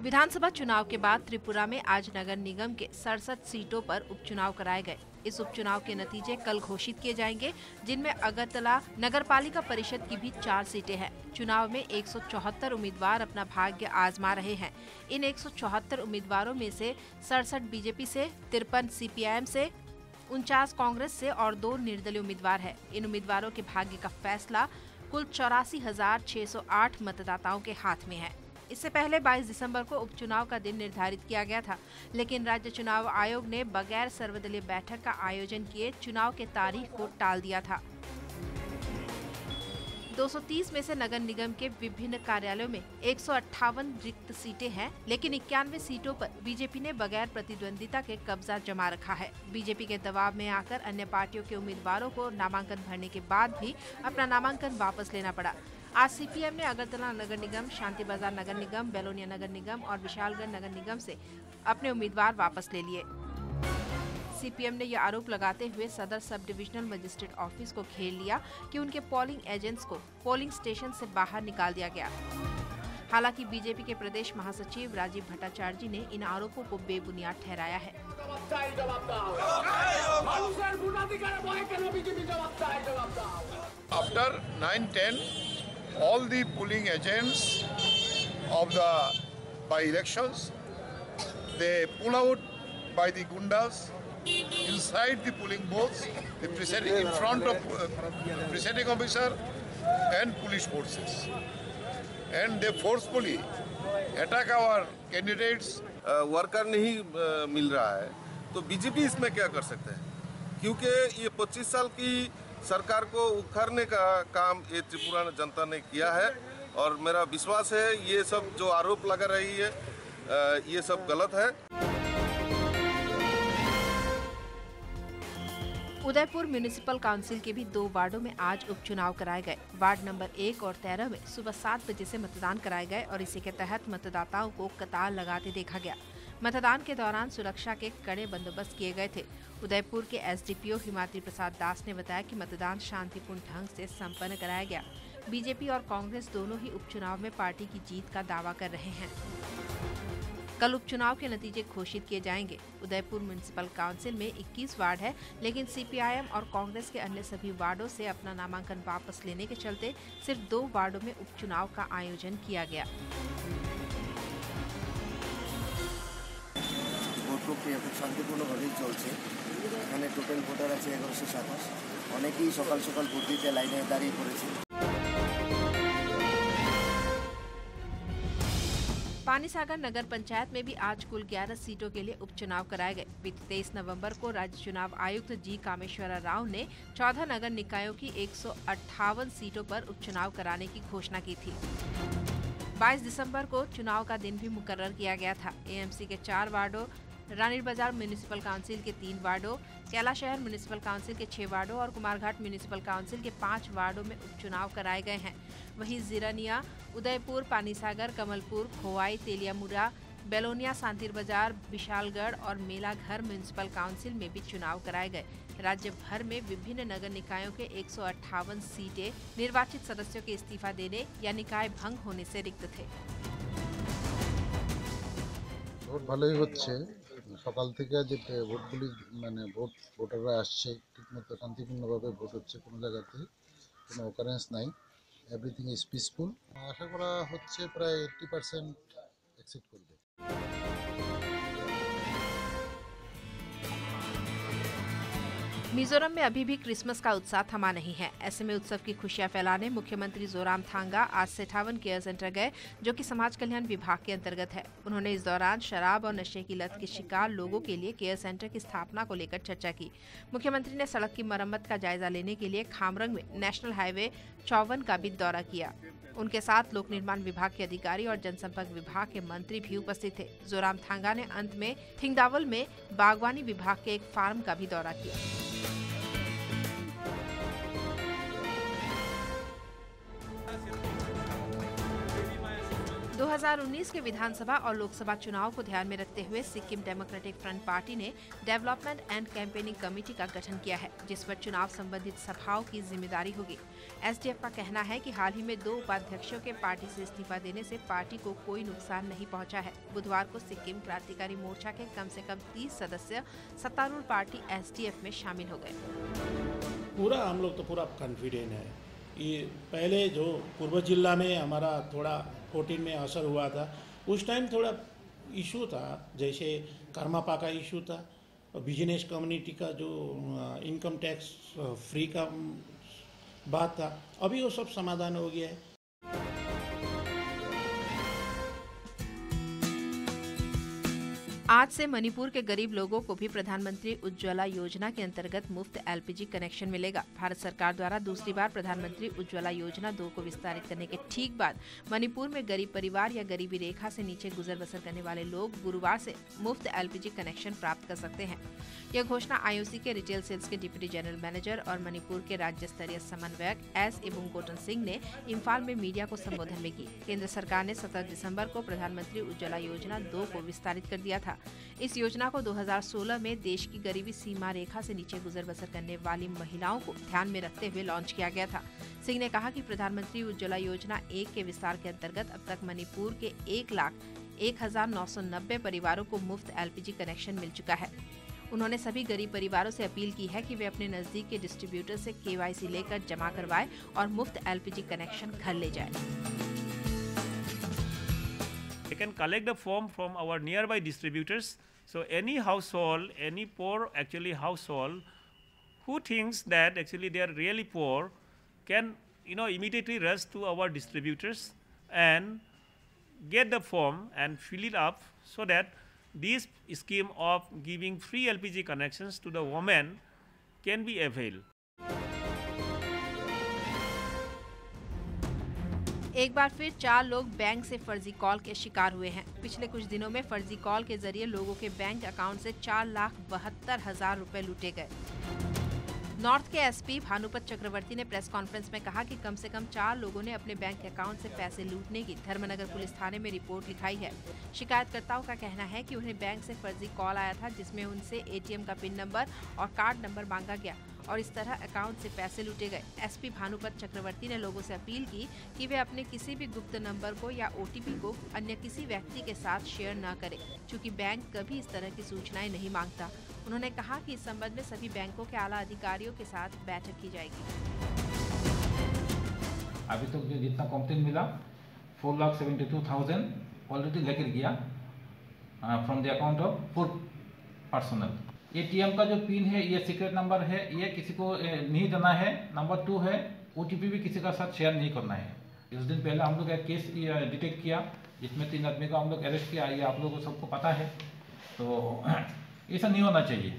विधानसभा चुनाव के बाद त्रिपुरा में आज नगर निगम के 67 सीटों पर उपचुनाव कराए गए। इस उपचुनाव के नतीजे कल घोषित किए जाएंगे, जिनमें अगरतला नगरपालिका परिषद की भी 4 सीटें हैं। चुनाव में 174 उम्मीदवार अपना भाग्य आजमा रहे हैं। इन 174 उम्मीदवारों में से 67 बीजेपी से, 53 सीपीआईएम से, 49 कांग्रेस से और 2 निर्दलीय उम्मीदवार हैं। इन उम्मीदवारों के भाग्य का फैसला कुल 84,608 मतदाताओं के हाथ में है। इससे पहले 22 दिसंबर को उपचुनाव का दिन निर्धारित किया गया था, लेकिन राज्य चुनाव आयोग ने बगैर सर्वदलीय बैठक का आयोजन किए चुनाव के तारीख को टाल दिया था। 230 में से नगर निगम के विभिन्न कार्यालयों में 158 रिक्त सीटें हैं, लेकिन 91 सीटों पर बीजेपी ने बगैर प्रतिद्वंदिता के कब्जा जमा रखा है। बीजेपी के दबाव में आकर अन्य पार्टियों के उम्मीदवारों को नामांकन भरने के बाद भी अपना नामांकन वापस लेना पड़ा। आज सीपीएम ने अगरतला नगर निगम, शांति बाजार नगर निगम, बेलोनिया नगर निगम और विशालगढ़ नगर निगम से अपने उम्मीदवार वापस ले लिए। सीपीएम ने यह आरोप लगाते हुए सदर सब डिविजनल मजिस्ट्रेट ऑफिस को घेर लिया कि उनके पोलिंग एजेंट्स को पोलिंग स्टेशन से बाहर निकाल दिया गया। हालांकि बीजेपी के प्रदेश महासचिव राजीव भट्टाचार्य जी ने इन आरोपों को बेबुनियाद ठहराया है। After 9-10, all the polling agents of the by-elections, they pull out by the gundas inside the polling booths, the presiding in front of presiding officer and police forces, and they forcefully attack our candidates. Worker नहीं मिल रहा है तो BJP इसमें क्या कर सकते हैं, क्योंकि ये 25 साल की सरकार को उखाड़ने का काम ये त्रिपुरा जनता ने किया है और मेरा विश्वास है ये सब जो आरोप लगा रही है ये सब गलत है। उदयपुर म्युनिसिपल काउंसिल के भी 2 वार्डों में आज उपचुनाव कराए गए। वार्ड नंबर 1 और 13 में सुबह 7 बजे से मतदान कराए गए और इसी के तहत मतदाताओं को कतार लगाते देखा गया। मतदान के दौरान सुरक्षा के कड़े बंदोबस्त किए गए थे। उदयपुर के एसडीपीओ हिमाद्री प्रसाद दास ने बताया कि मतदान शांतिपूर्ण ढंग से संपन्न कराया गया। बीजेपी और कांग्रेस दोनों ही उपचुनाव में पार्टी की जीत का दावा कर रहे हैं। कल उपचुनाव के नतीजे घोषित किए जाएंगे। उदयपुर म्युनिसिपल काउंसिल में 21 वार्ड है, लेकिन सीपीआईएम और कांग्रेस के अन्य सभी वार्डों से अपना नामांकन वापस लेने के चलते सिर्फ 2 वार्डों में उपचुनाव का आयोजन किया गया। শান্তিপূর্ণভাবেই চলছে। এখানে টোটাল ভোটার আছে 1127। অনেকেই সকাল সকাল ভোট দিতে লাইনে দাঁড়িয়ে পড়েছে। पानीसागर नगर पंचायत में भी आज कुल 11 सीटों के लिए उपचुनाव कराए गए। बीते 23 नवंबर को राज्य चुनाव आयुक्त जी कामेश्वर राव ने 14 नगर निकायों की 158 सीटों पर उपचुनाव कराने की घोषणा की थी। 22 दिसंबर को चुनाव का दिन भी मुकर्रर किया गया था। एएमसी के 4 वार्डों, रानीर बाजार म्युनिसिपल काउंसिल के 3 वार्डों, कैलाशहर म्युनिसिपल काउंसिल के 6 वार्डों और कुमारघाट म्युनिसिपल काउंसिल के 5 वार्डों में उपचुनाव कराए गए हैं। वहीं जिरानिया, उदयपुर, पानीसागर, कमलपुर, खोवाई, तेलियामुरा, बेलोनिया, शांतिर बाजार, विशालगढ़ और मेलाघर म्युनिसिपल काउंसिल में भी चुनाव कराए गए। राज्य भर में विभिन्न नगर निकायों के 158 सीटें निर्वाचित सदस्यों के इस्तीफा देने या निकाय भंग होने से रिक्त थे। ভোট ভালোই হচ্ছে। সকাল থেকে যে ভোটগুলি ভোটাররা আসছে ঠিকমতো শান্তিপূর্ণভাবে ভোট হচ্ছে, কোনো জায়গাতে কোনো অকারেন্স নাই, এভরিথিং ইজ পিসফুল। আশা করা হচ্ছে প্রায় 80% অ্যাকসেপ্ট করবে। मिजोरम में अभी भी क्रिसमस का उत्साह थमा नहीं है। ऐसे में उत्सव की खुशियां फैलाने मुख्यमंत्री जोरामथांगा आज सेठावन केयर सेंटर गए, जो कि समाज कल्याण विभाग के अंतर्गत है। उन्होंने इस दौरान शराब और नशे की लत के शिकार लोगों के लिए केयर सेंटर की स्थापना को लेकर चर्चा की। मुख्यमंत्री ने सड़क की मरम्मत का जायजा लेने के लिए खामरंग में नेशनल हाईवे 54 का भी दौरा किया। उनके साथ लोक निर्माण विभाग के अधिकारी और जनसंपर्क विभाग के मंत्री भी उपस्थित थे। जोरामथांगा ने अंत में थिंगदावल में बागवानी विभाग के एक फार्म का भी दौरा किया। 2019 के विधानसभा और लोकसभा चुनाव को ध्यान में रखते हुए सिक्किम डेमोक्रेटिक फ्रंट पार्टी ने डेवलपमेंट एंड कैंपेनिंग कमेटी का गठन किया है, जिस पर चुनाव संबंधित सभाओं की जिम्मेदारी होगी। एसडीएफ का कहना है कि हाल ही में 2 उपाध्यक्षों के पार्टी से इस्तीफा देने से पार्टी को कोई नुकसान नहीं पहुंचा है। बुधवार को सिक्किम क्रांतिकारी मोर्चा के कम से कम 30 सदस्य सत्तारूढ़ पार्टी एसडीएफ में शामिल हो गए। पूरा हम लोग तो पूरा कॉन्फिडेंट है। ये पहले जो पूर्व जिला में हमारा थोड़ा 14 में असर हुआ था, उस टाइम थोड़ा इशू था, जैसे कर्मापा का इशू था, बिजनेस कम्युनिटी का जो इनकम टैक्स फ्री का बात था। अभी वो सब समाधान हो गया है। आज से मणिपुर के गरीब लोगों को भी प्रधानमंत्री उज्ज्वला योजना के अंतर्गत मुफ्त एलपीजी कनेक्शन मिलेगा। भारत सरकार द्वारा दूसरी बार प्रधानमंत्री उज्ज्वला योजना 2 को विस्तारित करने के ठीक बाद मणिपुर में गरीब परिवार या गरीबी रेखा से नीचे गुजर बसर करने वाले लोग गुरुवार से मुफ्त एलपीजी कनेक्शन प्राप्त कर सकते हैं। यह घोषणा आईओसी के रिटेल सेल्स के डिप्टी जनरल मैनेजर और मणिपुर के राज्य स्तरीय समन्वयक एस इबुंगकोटन सिंह ने इम्फाल में मीडिया को संबोधन में की। केंद्र सरकार ने 17 दिसंबर को प्रधानमंत्री उज्ज्वला योजना 2 को विस्तारित कर दिया था। इस योजना को 2016 में देश की गरीबी सीमा रेखा से नीचे गुजर बसर करने वाली महिलाओं को ध्यान में रखते हुए लॉन्च किया गया था। सिंह ने कहा कि प्रधानमंत्री उज्ज्वला योजना 1 के विस्तार के अंतर्गत अब तक मणिपुर के 1,01,990 परिवारों को मुफ्त एलपीजी कनेक्शन मिल चुका है। उन्होंने सभी गरीब परिवारों से अपील की है कि वे अपने नजदीक के डिस्ट्रीब्यूटर से केवाईसी लेकर जमा करवाएं और मुफ्त एलपीजी कनेक्शन घर ले जाएं। They can collect the form from our nearby distributors. So any household, any poor household who thinks that actually they are really poor can immediately rush to our distributors and get the form and fill it up, so that this scheme of giving free LPG connections to the women can be availed. एक बार फिर 4 लोग bank से फर्जी call के शिकार हुए हैं। पिछले कुछ दिनों में फर्जी कॉल के जरिए लोगों के बैंक अकाउंट से 4,72,000 रुपए लूटे गए। नॉर्थ के एसपी भानुपत चक्रवर्ती ने प्रेस कॉन्फ्रेंस में कहा कि कम से कम 4 लोगों ने अपने बैंक अकाउंट से पैसे लूटने की धर्मनगर पुलिस थाने में रिपोर्ट लिखाई है। शिकायतकर्ताओं का कहना है कि उन्हें बैंक से फर्जी कॉल आया था, जिसमें उनसे एटीएम का पिन नंबर और कार्ड नंबर मांगा गया और इस तरह अकाउंट से पैसे लूटे गए। एसपी भानुपत चक्रवर्ती ने लोगों से अपील की कि वे अपने किसी भी गुप्त नंबर को या ओटीपी को अन्य किसी व्यक्ति के साथ शेयर न करें, क्योंकि बैंक कभी इस तरह की सूचनाएं नहीं मांगता। उन्होंने कहा कि इस संबंध में सभी बैंकों के आला अधिकारियों के साथ बैठक की जाएगी। अभी तक जो जितना कंप्लेन मिला 4,72,000 ऑलरेडी लेकर गया from the account of 4 personal. ATM का जो पिन है ये सीक्रेट नंबर है, ये किसी को नहीं देना है। नंबर 2 है ओटीपी भी किसी का साथ शेयर नहीं करना है। इस दिन पहले हम लोग एक केस डिटेक्ट किया जिसमें 3 आदमी को हम लोग अरेस्ट किया, ये आप लोगों को सबको पता है। तो ऐसा नहीं होना चाहिए।